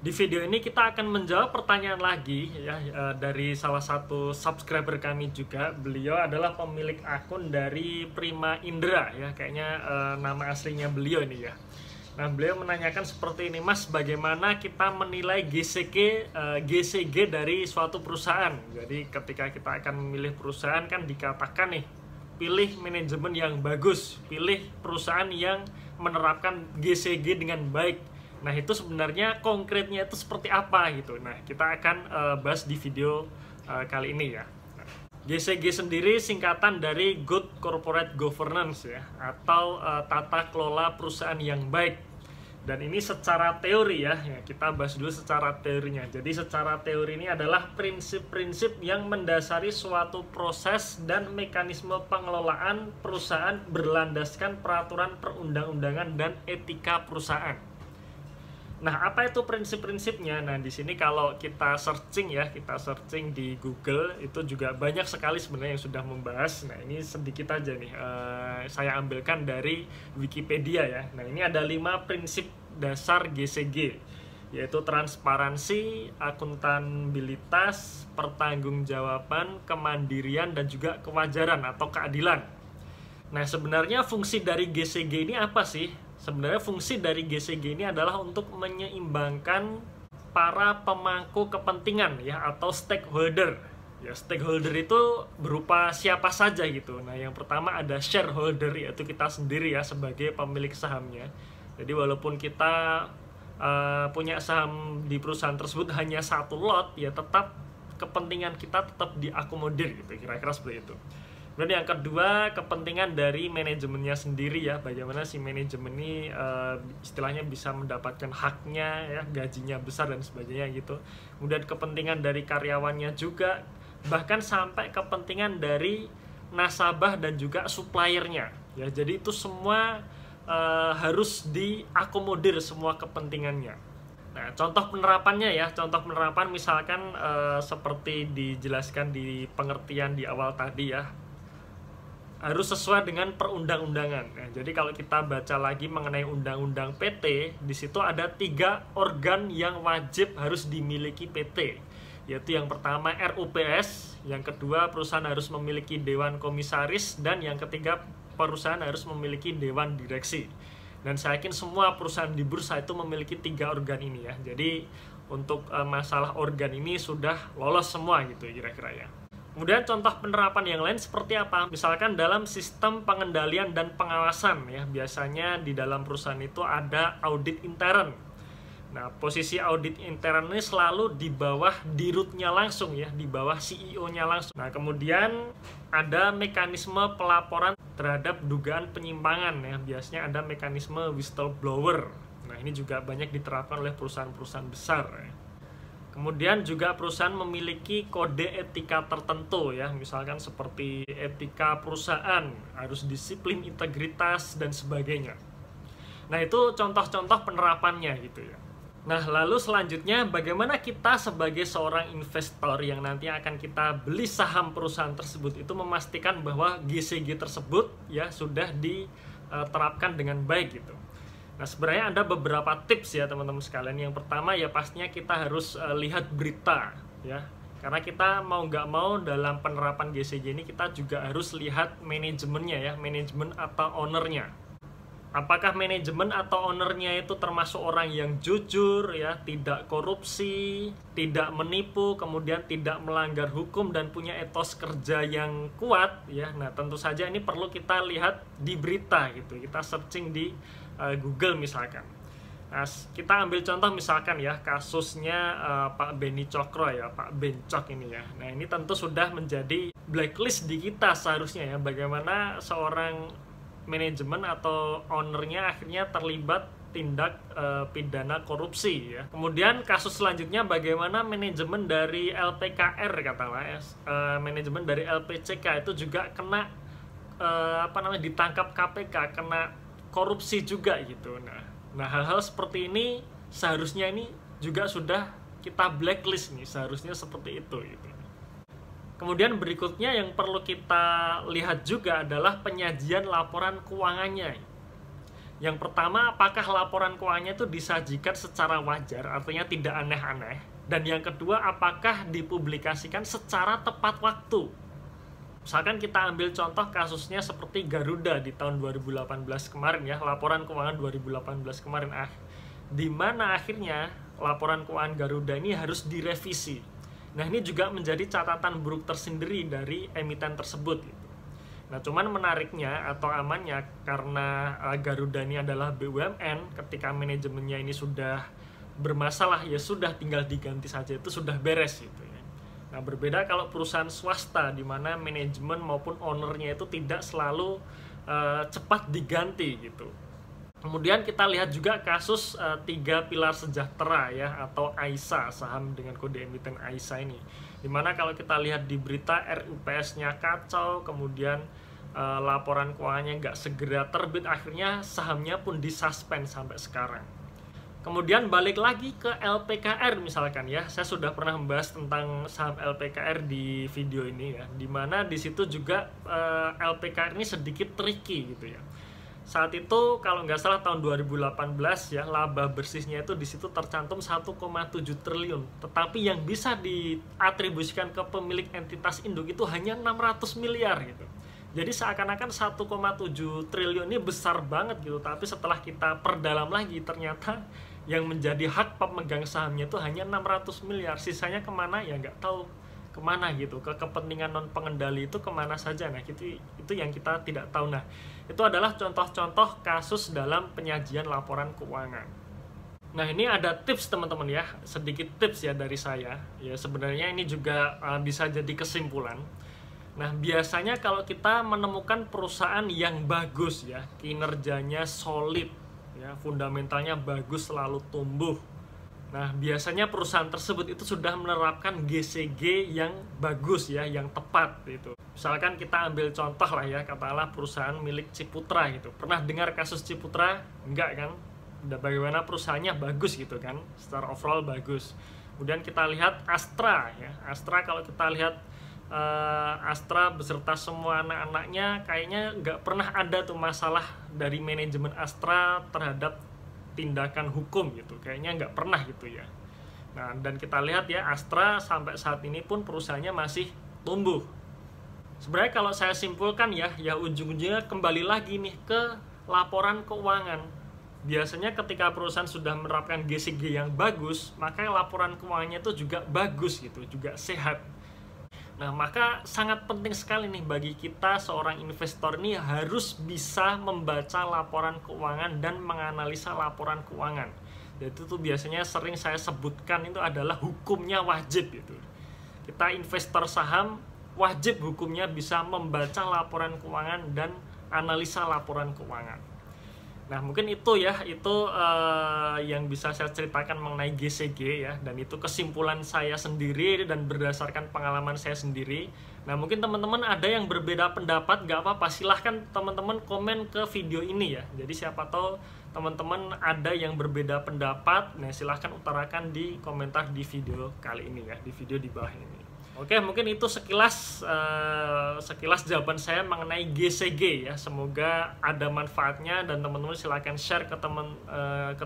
Di video ini kita akan menjawab pertanyaan lagi ya dari salah satu subscriber kami juga. Beliau adalah pemilik akun dari Prima Indra ya, kayaknya nama aslinya beliau ini ya. Nah, beliau menanyakan seperti ini, Mas, bagaimana kita menilai GCG dari suatu perusahaan? Jadi ketika kita akan memilih perusahaan kan dikatakan nih, pilih manajemen yang bagus, pilih perusahaan yang menerapkan GCG dengan baik. Nah, itu sebenarnya konkretnya itu seperti apa gitu. Nah, kita akan bahas di video kali ini ya. GCG sendiri singkatan dari Good Corporate Governance ya, atau tata kelola perusahaan yang baik. Dan ini secara teori ya, kita bahas dulu secara teorinya. Jadi secara teori ini adalah prinsip-prinsip yang mendasari suatu proses dan mekanisme pengelolaan perusahaan berlandaskan peraturan perundang-undangan dan etika perusahaan. Nah, apa itu prinsip-prinsipnya? Nah, di sini kalau kita searching ya, kita searching di Google, itu juga banyak sekali sebenarnya yang sudah membahas. Nah, ini sedikit aja nih, saya ambilkan dari Wikipedia ya. Nah, ini ada 5 prinsip dasar GCG, yaitu transparansi, akuntabilitas, pertanggungjawaban, kemandirian, dan juga kewajaran atau keadilan. Nah, sebenarnya fungsi dari GCG ini apa sih? Sebenarnya fungsi dari GCG ini adalah untuk menyeimbangkan para pemangku kepentingan ya, atau stakeholder. Ya, stakeholder itu berupa siapa saja gitu. Nah, yang pertama ada shareholder, yaitu kita sendiri ya sebagai pemilik sahamnya. Jadi walaupun kita punya saham di perusahaan tersebut hanya satu lot, ya tetap kepentingan kita tetap diakomodir gitu, kira-kira seperti itu. Kemudian yang kedua, kepentingan dari manajemennya sendiri ya, bagaimana si manajemen ini istilahnya bisa mendapatkan haknya ya, gajinya besar dan sebagainya gitu. Kemudian kepentingan dari karyawannya juga, bahkan sampai kepentingan dari nasabah dan juga suppliernya ya. Jadi itu semua harus diakomodir semua kepentingannya. Nah, contoh penerapannya ya, contoh penerapan misalkan seperti dijelaskan di pengertian di awal tadi ya, harus sesuai dengan perundang-undangan. Nah, jadi kalau kita baca lagi mengenai undang-undang PT, di situ ada 3 organ yang wajib harus dimiliki PT, yaitu yang pertama RUPS, yang kedua perusahaan harus memiliki dewan komisaris, dan yang ketiga perusahaan harus memiliki dewan direksi. Dan saya yakin semua perusahaan di bursa itu memiliki 3 organ ini ya. Jadi untuk masalah organ ini sudah lolos semua gitu kira-kira ya. Kemudian contoh penerapan yang lain seperti apa? Misalkan dalam sistem pengendalian dan pengawasan ya, biasanya di dalam perusahaan itu ada audit intern. Nah, posisi audit intern ini selalu di bawah dirutnya langsung ya, di bawah CEO-nya langsung. Nah, kemudian ada mekanisme pelaporan terhadap dugaan penyimpangan ya, biasanya ada mekanisme whistleblower. Nah, ini juga banyak diterapkan oleh perusahaan-perusahaan besar ya. Kemudian juga perusahaan memiliki kode etika tertentu ya, misalkan seperti etika perusahaan, harus disiplin, integritas, dan sebagainya. Nah, itu contoh-contoh penerapannya gitu ya. Nah, lalu selanjutnya bagaimana kita sebagai seorang investor yang nanti akan kita beli saham perusahaan tersebut itu memastikan bahwa GCG tersebut ya sudah diterapkan dengan baik gitu. Nah, sebenarnya ada beberapa tips ya teman-teman sekalian. Yang pertama ya pastinya kita harus lihat berita ya. Karena kita mau nggak mau dalam penerapan GCG ini kita juga harus lihat manajemennya ya, manajemen atau ownernya. Apakah manajemen atau ownernya itu termasuk orang yang jujur ya, tidak korupsi, tidak menipu, kemudian tidak melanggar hukum dan punya etos kerja yang kuat ya. Nah, tentu saja ini perlu kita lihat di berita gitu. Kita searching di Google misalkan. Nah, kita ambil contoh misalkan ya kasusnya Pak Beni Cokro ya, Pak Bencok ini ya. Nah, ini tentu sudah menjadi blacklist di kita seharusnya ya, bagaimana seorang manajemen atau ownernya akhirnya terlibat tindak pidana korupsi ya. Kemudian kasus selanjutnya bagaimana manajemen dari LPKR katakanlah manajemen dari LPCK itu juga kena ditangkap KPK, kena korupsi juga gitu. Nah, hal-hal seperti ini seharusnya ini juga sudah kita blacklist nih, seharusnya seperti itu gitu. Kemudian berikutnya yang perlu kita lihat juga adalah penyajian laporan keuangannya. Yang pertama, apakah laporan keuangannya itu disajikan secara wajar, artinya tidak aneh-aneh. Dan yang kedua, apakah dipublikasikan secara tepat waktu. Misalkan kita ambil contoh kasusnya seperti Garuda di tahun 2018 kemarin ya, laporan keuangan 2018 kemarin, di mana akhirnya laporan keuangan Garuda ini harus direvisi. Nah, ini juga menjadi catatan buruk tersendiri dari emiten tersebut gitu. Nah, cuman menariknya atau amannya karena Garuda ini adalah BUMN, ketika manajemennya ini sudah bermasalah ya sudah tinggal diganti saja, itu sudah beres gitu ya. Nah, berbeda kalau perusahaan swasta di mana manajemen maupun ownernya itu tidak selalu cepat diganti gitu. Kemudian kita lihat juga kasus 3 Pilar Sejahtera ya, atau AISA, saham dengan kode emiten AISA ini. Dimana kalau kita lihat di berita RUPS-nya kacau, kemudian laporan keuangannya nggak segera terbit, akhirnya sahamnya pun disuspend sampai sekarang. Kemudian balik lagi ke LPKR misalkan ya, saya sudah pernah membahas tentang saham LPKR di video ini ya, dimana di situ juga LPKR ini sedikit tricky gitu ya. Saat itu kalau nggak salah tahun 2018 ya, laba bersihnya itu di situ tercantum 1,7 triliun, tetapi yang bisa diatribusikan ke pemilik entitas induk itu hanya 600 miliar gitu. Jadi seakan-akan 1,7 triliun ini besar banget gitu, tapi setelah kita perdalam lagi ternyata yang menjadi hak pemegang sahamnya itu hanya 600 miliar. Sisanya kemana ya nggak tahu kemana gitu, ke kepentingan non pengendali itu kemana saja. Nah itu yang kita tidak tahu. Nah itu adalah contoh-contoh kasus dalam penyajian laporan keuangan. Nah ini ada tips teman-teman ya, sedikit tips ya dari saya ya, sebenarnya ini juga bisa jadi kesimpulan. Nah biasanya kalau kita menemukan perusahaan yang bagus ya, kinerjanya solid ya, fundamentalnya bagus, selalu tumbuh. Nah, biasanya perusahaan tersebut itu sudah menerapkan GCG yang bagus ya, yang tepat gitu. Misalkan kita ambil contoh lah ya, katakanlah perusahaan milik Ciputra gitu. Pernah dengar kasus Ciputra? Enggak kan? Bagaimana perusahaannya bagus gitu kan, secara overall bagus. Kemudian kita lihat Astra ya. Astra kalau kita lihat Astra beserta semua anak-anaknya kayaknya nggak pernah ada tuh masalah dari manajemen Astra terhadap tindakan hukum gitu, kayaknya nggak pernah gitu ya. Nah dan kita lihat ya, Astra sampai saat ini pun perusahaannya masih tumbuh. Sebenarnya kalau saya simpulkan ya ujung-ujungnya kembali lagi nih ke laporan keuangan. Biasanya ketika perusahaan sudah menerapkan GCG yang bagus, maka laporan keuangannya itu juga bagus gitu, juga sehat. Nah, maka sangat penting sekali nih bagi kita seorang investor ini harus bisa membaca laporan keuangan dan menganalisa laporan keuangan. Itu tuh biasanya sering saya sebutkan itu adalah hukumnya wajib gitu. Kita investor saham wajib hukumnya bisa membaca laporan keuangan dan analisa laporan keuangan. Nah mungkin itu ya, yang bisa saya ceritakan mengenai GCG ya, dan itu kesimpulan saya sendiri dan berdasarkan pengalaman saya sendiri. Nah mungkin teman-teman ada yang berbeda pendapat, gak apa-apa, silahkan teman-teman komen ke video ini ya. Jadi siapa tahu teman-teman ada yang berbeda pendapat, nah silahkan utarakan di komentar di video kali ini ya, di video di bawah ini. Oke, mungkin itu sekilas jawaban saya mengenai GCG ya. Semoga ada manfaatnya dan teman-teman silakan share ke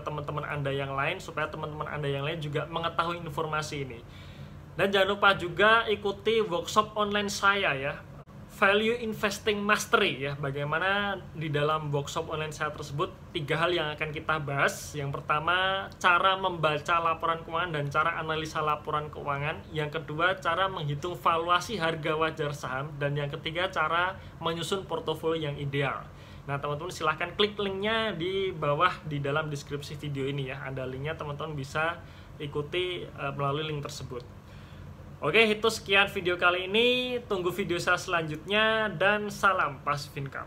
teman-teman Anda yang lain supaya teman-teman Anda yang lain juga mengetahui informasi ini. Dan jangan lupa juga ikuti workshop online saya ya, Value Investing Mastery ya. Bagaimana di dalam workshop online saya tersebut 3 hal yang akan kita bahas. Yang pertama, cara membaca laporan keuangan dan cara analisa laporan keuangan. Yang kedua, cara menghitung valuasi harga wajar saham. Dan yang ketiga, cara menyusun portofolio yang ideal. Nah teman-teman silahkan klik linknya di bawah di dalam deskripsi video ini ya. Ada linknya, teman-teman bisa ikuti melalui link tersebut. Oke, itu sekian video kali ini. Tunggu video saya selanjutnya dan salam Passive Income.